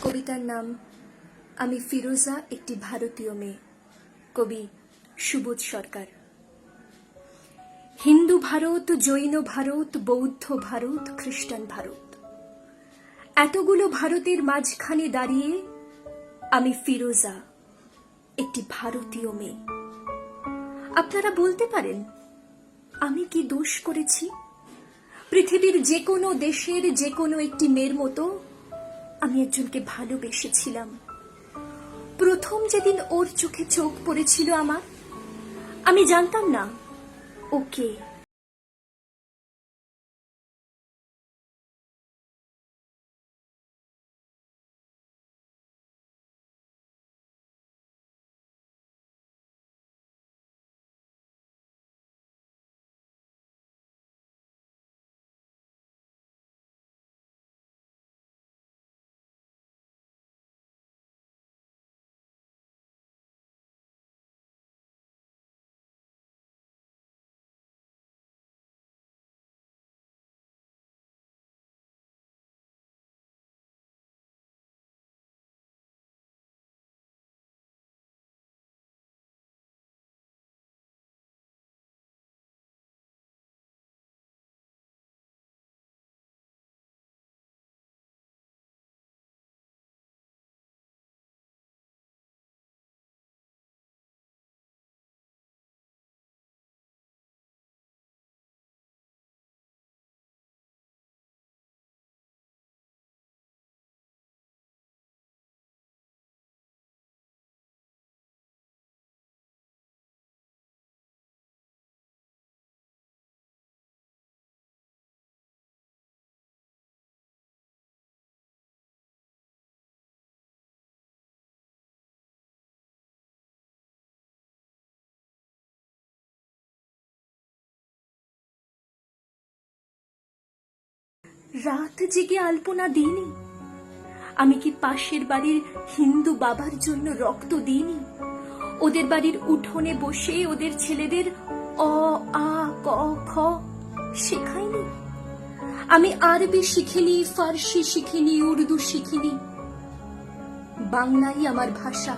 কবিতার নাম আমি ফিরোজা একটি ভারতীয় মেয়ে। কবি সুবোধ সরকার। হিন্দু ভারত, জৈন ভারত, বৌদ্ধ ভারত, খ্রিস্টান ভারত, এতগুলো ভারতের মাঝখানে দাঁড়িয়ে আমি ফিরোজা একটি ভারতীয় মেয়ে। আপনারা বলতে পারেন আমি কি দোষ করেছি? পৃথিবীর যে কোনো দেশের যে কোনো একটি মেয়ের মতো আমি একজনকে ভালোবেসেছিলাম। প্রথম যেদিন ওর চোখে চোখ পড়েছিল আমার, আমি জানতাম না ওকে। রাত জেগে আলপনা দিইনি? আমি কি পাশের বাড়ির হিন্দু বাবার জন্য রক্ত দিইনি? ওদের বাড়ির উঠোনে বসে ওদের ছেলেদের অ আ ক খ শেখাইনি? আমি আরবি শিখিনি, ফার্সি শিখিনি, উর্দু শিখিনি। বাংলাই আমার ভাষা।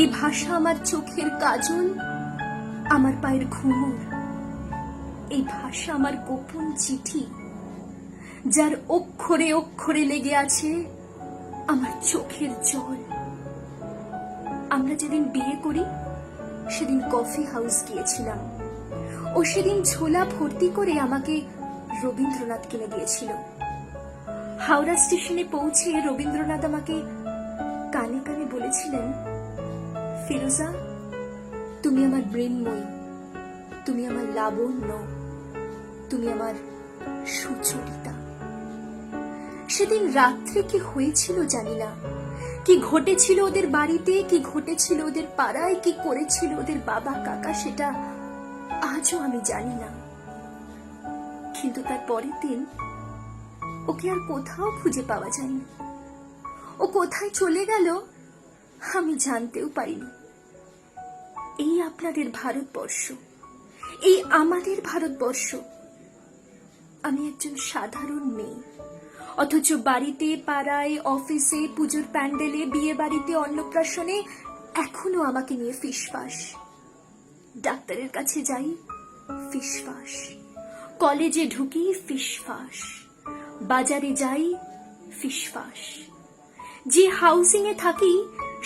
এই ভাষা আমার চোখের কাজল, আমার পায়ের ঘুমুর। এই ভাষা আমার গোপন চিঠি, যার অক্ষরে অক্ষরে লেগে আছে আমার চোখের জল। আমরা যেদিন বিয়ে করি সেদিন কফি হাউস গিয়েছিলাম। ও সেদিন ঝোলা ভর্তি করে আমাকে রবীন্দ্রনাথ কিনে দিয়েছিল। হাওড়া স্টেশনে পৌঁছে রবীন্দ্রনাথ আমাকে কানে কানে বলেছিলেন, ফিরোজা, তুমি আমার মৃন্ময়ী, তুমি আমার লাবণ্য, তুমি আমার সুচরিতা। সেদিন রাত্রে কি হয়েছিল জানি না, কি ঘটেছিল ওদের বাড়িতে, কি ঘটেছিল ওদের পাড়ায়, কি করেছিল ওদের বাবা কাকা, সেটা আজও আমি জানি না। কিন্তু তার পরের দিন ওকে আর কোথাও খুঁজে পাওয়া যায়নি। ও কোথায় চলে গেল আমি জানতেও পারিনি। এই আপনাদের ভারতবর্ষ, এই আমাদের ভারতবর্ষ। আমি একজন সাধারণ মেয়ে, অথচ বাড়িতে, পাড়ায়, অফিসে, পুজোর প্যান্ডেলে, বিয়ে বাড়িতে, অন্নপ্রাশনে এখনো আমাকে নিয়ে ফিসফাস। ডাক্তারের কাছে যাই, ফিসফাস। কলেজে ঢুকি, ফিসফাস। বাজারে যাই, ফিসফাস। যে হাউসিং এ থাকি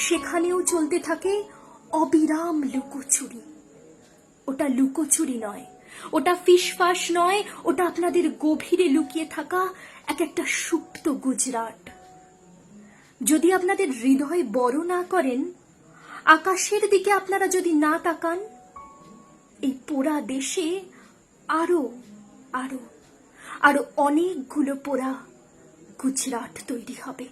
সেখানেও চলতে থাকে অবিরাম লুকোচুরি। ওটা লুকোচুরি নয়, ওটা ফিসফাস নয়, ওটা আপনাদের গভীরে লুকিয়ে থাকা এক একটা সুপ্ত গুজরাট। যদি আপনাদের হৃদয় বড় না করেন, আকাশের দিকে আপনারা যদি না তাকান, এই পোড়া দেশে আরো আরো আরো অনেকগুলো পোড়া গুজরাট তৈরি হবে।